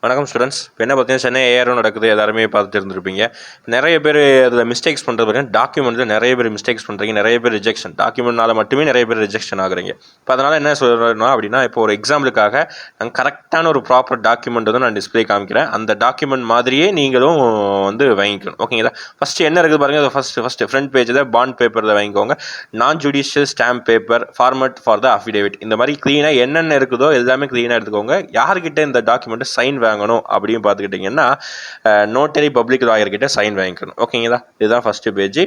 வணக்கம் ஸ்டூடெண்ட்ஸ். இப்போ என்ன பார்த்தீங்கன்னா சென்னை ஏஆரும் நடக்குது, எல்லாருமே பார்த்துட்டு இருந்திருப்பீங்க. நிறைய பேர் அதில் மிஸ்டேக்ஸ் பண்ணுறது பார்த்தீங்கன்னா டாக்குமெண்ட்டில் நிறைய பேர் மிஸ்டேக்ஸ் பண்ணுறீங்க, நிறைய பேர் ரிஜெக்ஷன் டாக்குமெண்ட்னால மட்டுமே நிறைய பேர் ரிஜெக்ஷன் ஆகுறீங்க. இப்போ அதனால் என்ன சொல்கிறேன்னா அப்படின்னா, இப்போ ஒரு எக்ஸாம்பிளுக்காக நான் கரெக்டான ஒரு ப்ராப்பர் டாக்குமெண்ட் வந்து நான் டிஸ்பிளே காமிக்கிறேன். அந்த டாக்குமெண்ட் மாதிரியே நீங்களும் வந்து வாங்கிக்கணும். ஓகேங்களா? ஃபஸ்ட்டு என்ன இருக்குது பாருங்கள். அதை ஃபஸ்ட்டு ஃப்ரண்ட் பேஜில் பாண்ட் பேப்பரில் வாங்கிக்கோங்க. நான் judicial stamp paper, format for the affidavit, இந்த மாதிரி க்ளீனாக என்னென்ன இருக்குதோ எல்லாமே க்ளீனாக எடுத்துக்கோங்க. யார்கிட்ட இந்த டாக்குமெண்ட்டை சைன் வாங்கணும் அப்படின்னு பார்த்துக்கிட்டிங்கன்னா, நோட்டரி பப்ளிக் லாயர் கிட்ட சைன் வாங்கிக்கணும். ஓகேங்களா? இதுதான் ஃபஸ்ட்டு பேஜ்.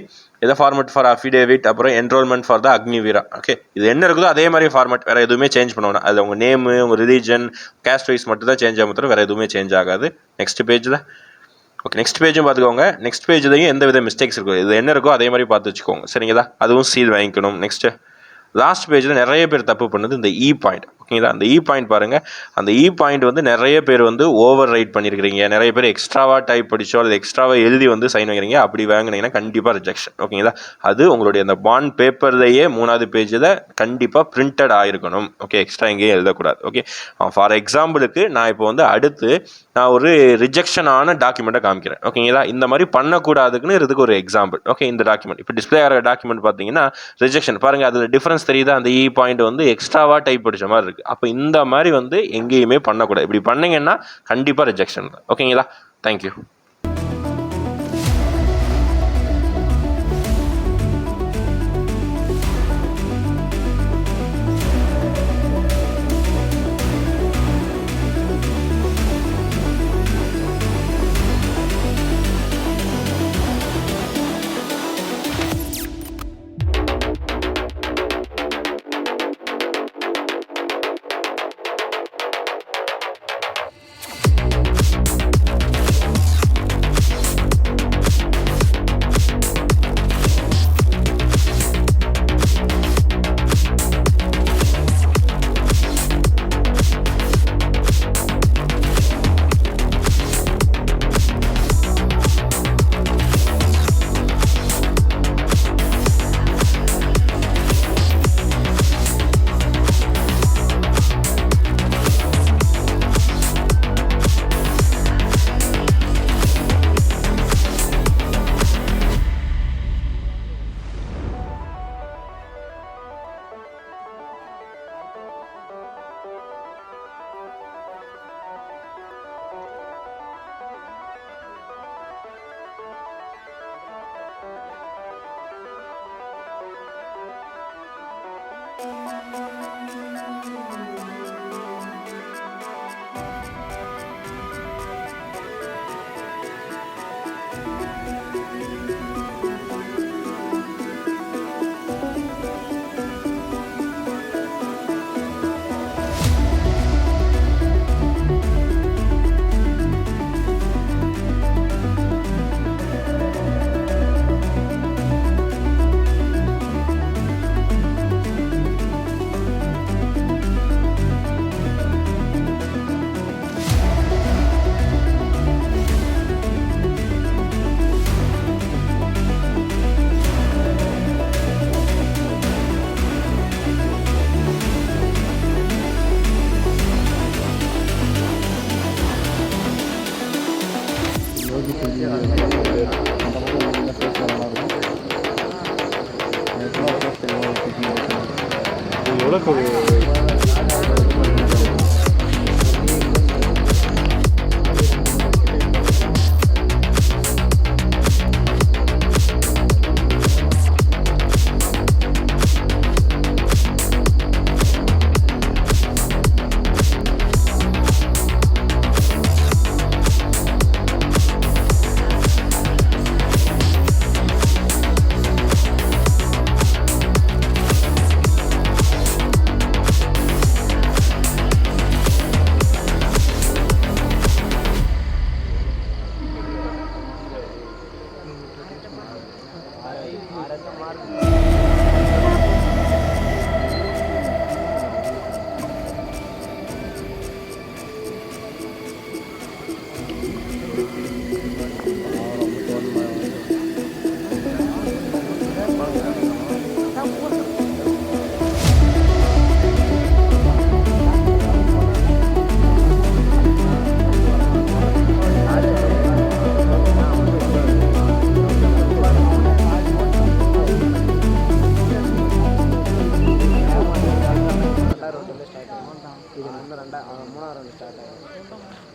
இதை ஃபார்மட் ஃபார் அஃபிடேவிட், அப்புறம் என்ரோல்மெண்ட் ஃபார் த அக்னிவீரா. ஓகே, இது என்ன இருக்குதோ அதே மாதிரி ஃபார்மட், வேறு எதுவுமே சேஞ்ச் பண்ணணும். அது உங்கள் நேமு, உங்கள் ரிலீஜன், கேஸ்ட் வைஸ் மட்டும் தான் சேஞ்ச் ஆகும், வேறு எதுவுமே சேஞ்ச் ஆகாது. நெக்ஸ்ட் பேஜில் ஓகே, நெக்ஸ்ட் பேஜும் பார்த்துக்கோங்க. நெக்ஸ்ட் பேஜ்லையும் எந்த வித மிஸ்டேக்ஸ் இருக்கும், இது என்ன இருக்கோ அதே மாதிரி பார்த்து வச்சுக்கோங்க. சரிங்களா? அதுவும் சீல் வாங்கிக்கணும். நெக்ஸ்ட்டு லாஸ்ட் பேஜில் நிறைய பேர் தப்பு பண்ணது இந்த இ பாயிண்ட். ஓகேங்களா? அந்த இ பாயிண்ட் பாருங்கள். அந்த இ பாயிண்ட் வந்து நிறைய பேர் வந்து ஓவர் ரைட் பண்ணியிருக்கிறீங்க, நிறைய பேர் எக்ஸ்ட்ராவாக டைப் படிச்சோ அல்லது எக்ஸ்ட்ராவாக எழுதி வந்து சைன் வாங்குறீங்க. அப்படி வாங்கினீங்கன்னா கண்டிப்பாக ரிஜெக்ஷன். ஓகேங்களா? அது உங்களுடைய அந்த பாண்ட் பேப்பர்லேயே 3வது பேஜில் கண்டிப்பாக பிரிண்டட் ஆகிருக்கணும். ஓகே, எக்ஸ்ட்ரா எங்கேயும் எழுதக்கூடாது. ஓகே, ஃபார் எக்ஸாம்பிளுக்கு நான் இப்போ வந்து அடுத்து நான் ஒரு ரிஜெக்ஷனான டாக்குமெண்ட்டை காமிக்கிறேன். ஓகேங்களா? இந்த மாதிரி பண்ணக்கூடாதுக்குன்னு இதுக்கு ஒரு எக்ஸாம்பிள். ஓகே, இந்த டாக்குமெண்ட் இப்போ டிஸ்பிளே ஆகிற டாக்குமெண்ட் பார்த்தீங்கன்னா ரிஜெக்ஷன் பாருங்கள். அதில் டிஃப்ரென்ஸ் தெரியுதா? அந்த இ பாயிண்ட் வந்து எக்ஸ்ட்ராவாக டைப் படித்த மாதிரி இருக்குது. அப்போ இந்த மாதிரி வந்து எங்கேயுமே பண்ணக்கூடாது. இப்படி பண்ணீங்கன்னா கண்டிப்பாக ரிஜெக்ஷன் தான். ஓகேங்களா? தேங்க்யூ.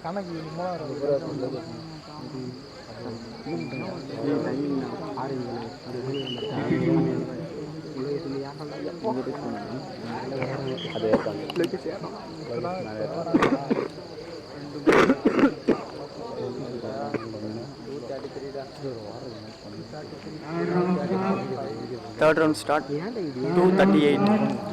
கணக்கு Third round start. 2:38.